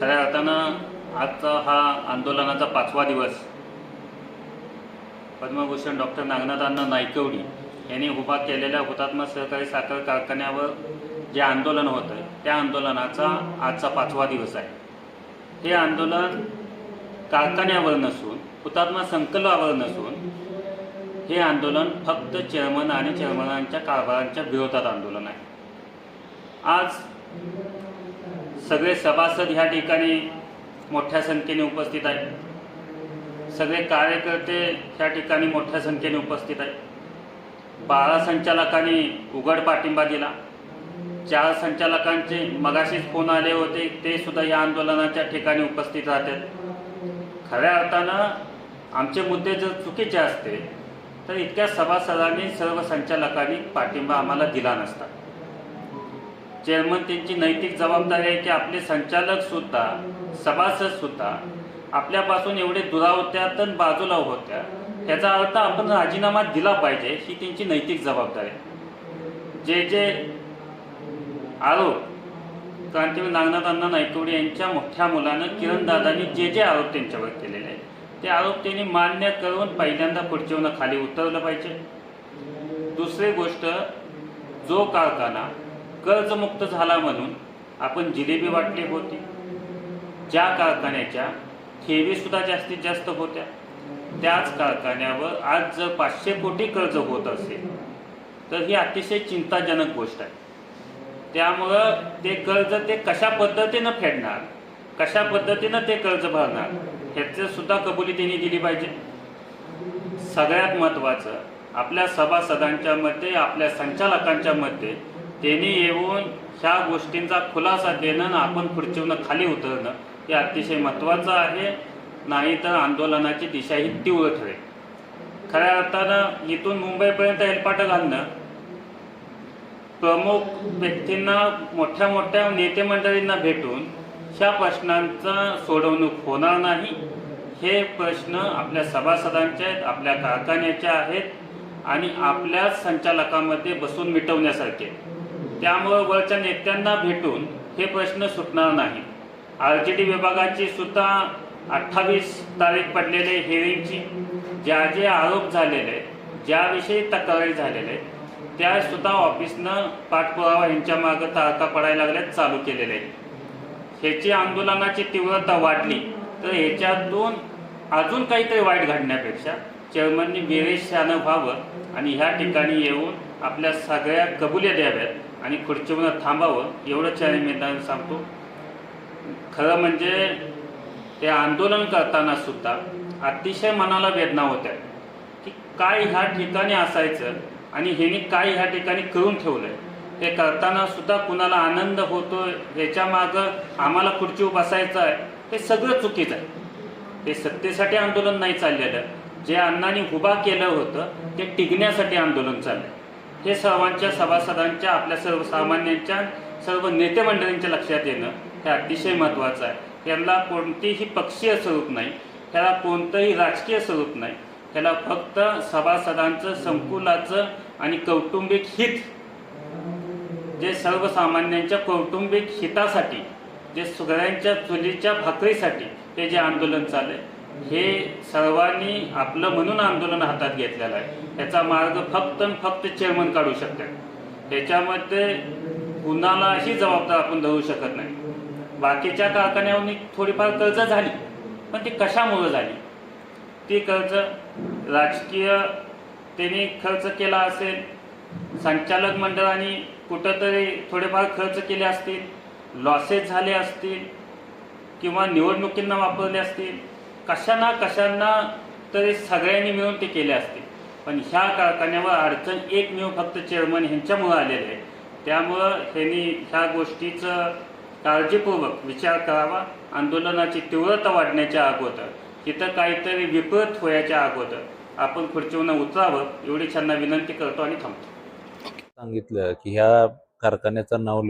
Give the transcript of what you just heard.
खऱ्या अर्थानं आजचा हा आंदोलनाचा 5वा दिवस पद्मभूषण डॉक्टर नागनाथ अण्णा नाईकवडी यांनी उभा केलेल्या हुतात्मा सहकारी साखर कारखान्यावर जे आंदोलन होतं त्या आंदोलनाचा आजचा 5वा दिवस आहे। हे आंदोलन कारखान्यावर नसून हुतात्मा संकल्पावर नसून हे आंदोलन फक्त चेअरमन आणि चेअरमनांच्या कारभारांच्या विरोधात आंदोलन आहे। आज सगळे सभासद ह्या ठिकाणी मोठ्या संख्येने उपस्थित आहेत। सगळे कार्यकर्ते ह्या ठिकाणी मोठ्या संख्येने उपस्थित आहेत। 12 संचालकांनी उघड पाठिंबा दिला। 4 संचालकांचे मगाशीच फोन आले होते, ते सुद्धा या आंदोलनाच्या ठिकाणी उपस्थित राहतात। खऱ्या अर्थानं आमचे मुद्दे जर चुकीचे असते तर इतक्या सभासदांनी सर्व संचालकांनी पाठिंबा आम्हाला दिला नसता। चेअरमन त्यांची नैतिक जबाबदारी आहे की आपले संचालक सुद्धा सभासद सुद्धा आपल्यापासून एवढे दुरावत्यात बाजूला होत्या, त्याचा अर्थ आपण राजीनामा दिला पाहिजे ही त्यांची नैतिक जबाबदारी आहे। जे आरोप क्रांतीवीर नागनाथ अण्णा नाईकवडी यांच्या मोठ्या मुलानं किरण दादांनी जे आरोप त्यांच्यावर केलेले आहेत ते आरोप त्यांनी मान्य करून पहिल्यांदा खुर्चीवरून खाली उतरलं पाहिजे। दुसरी गोष्ट, जो कारखाना कर्जमुक्त झाला म्हणून आपण जिलेबी वाटली होती, ज्या कारखान्याच्या ठेवी सुद्धा जास्तीत जास्त होत्या, त्याच कारखान्यावर आज जर 500 कोटी कर्ज होत असेल तर ही अतिशय चिंताजनक गोष्ट आहे। त्यामुळं ते कर्ज ते कशा पद्धतीनं फेडणार, कशा पद्धतीनं ते कर्ज भरणार ह्याचं सुद्धा कबुली त्यांनी दिली पाहिजे। सगळ्यात महत्त्वाचं, आपल्या सभासदांच्या मध्ये आपल्या संचालकांच्या मध्ये त्यांनी येऊन ह्या गोष्टींचा खुलासा देणं आणि आपण खुर्चीवरून खाली उतरणं हे अतिशय महत्त्वाचं आहे, नाहीतर आंदोलनाची दिशा ही तीव्र ठरेल। खऱ्या अर्थानं इथून मुंबईपर्यंत हेलपाटं घालणं, प्रमुख व्यक्तींना मोठ्या मोठ्या नेते मंडळींना भेटून ह्या प्रश्नांचं सोडवणूक होणार नाही। हे प्रश्न आपल्या सभासदांचे आहेत, आपल्या कारखान्याचे आहेत आणि आपल्या संचालकांमध्ये बसून मिटवण्यासारखे। त्यामुळे वरच्या नेत्यांना भेटून हे प्रश्न सुटणार नाही। RTD विभागाची सुद्धा 28 तारीख पडलेले हिअरिंगची जे आरोप झालेले, ज्याविषयी तक्रारी झालेले त्या सुद्धा ऑफिसनं पाठपुरावा यांच्या मागं तारखा पडायला लागल्यात चालू केलेले आहेत। ह्याची आंदोलनाची तीव्रता वाढली तर ह्याच्यातून अजून काहीतरी वाईट घडण्यापेक्षा चेअरमननी बेरेशानं व्हावं आणि ह्या ठिकाणी येऊन आपल्या सगळ्या कबुल्या द्याव्यात आणि खुर्चीवर थांबावं, एवढं चॅलेंज सांगतो। खरं म्हणजे ते आंदोलन करताना सुद्धा अतिशय मनाला वेदना होत्या की काय ह्या ठिकाणी असायचं आणि ह्यांनी काय ह्या ठिकाणी करून ठेवलंय। हे करताना सुद्धा कुणाला आनंद होतोय, ह्याच्या मागं आम्हाला खुर्चीवर बसायचं आहे, हे सगळं चुकीचं आहे। हे सत्तेसाठी आंदोलन नाही चाललेलं, जे अण्णांनी उभा केलं होतं ते टिकण्यासाठी आंदोलन चाललंय। हे सर्वांच्या सभासदांच्या, आपल्या सर्वसामान्यांच्या, सर्व नेते मंडळींच्या लक्षात येणं हे अतिशय महत्त्वाचं आहे। याला कोणतेही पक्षीय स्वरूप नाही, त्याला कोणतंही राजकीय स्वरूप नाही, त्याला फक्त सभासदांचं, संकुलाचं आणि कौटुंबिक हित, जे सर्वसामान्यांच्या कौटुंबिक हितासाठी, जे सगळ्यांच्या चुलीच्या भाकरीसाठी हे जे आंदोलन चाललंय, हे सर्वांनी आपलं म्हणून आंदोलन हातात घेतलेलं आहे। त्याचा मार्ग फक्त चेअरमन काढू शकतात। त्याच्यामध्ये कुणालाही जबाबदार आपण धरू शकत नाही। बाकीच्या कारखान्यावरनी थोडीफार कर्ज झाली, पण ती कशामुळे झाली? ती कर्ज राजकीय त्यांनी खर्च केला असेल, संचालक मंडळाने कुठंतरी थोडेफार खर्च केले असतील, लॉसेस झाले असतील किंवा निवडणुकींना वापरले असतील, कशांना तरी सगळ्यांनी मिळून ते केले असतील। पण ह्या कारखान्यावर अडचण एकमेव फक्त चेअरमन ह्यांच्यामुळं आलेलं आहे। त्यामुळं ह्यांनी ह्या गोष्टीचं काळजीपूर्वक विचार करावा। आंदोलनाची तीव्रता वाढण्याच्या अगोदर, तिथं काहीतरी विपरीत व्हायच्या अगोदर आपण खुर्चीवरून उतरावं एवढी त्यांना विनंती करतो आणि थांबतो। सांगितलं की ह्या कारखान्याचं नाव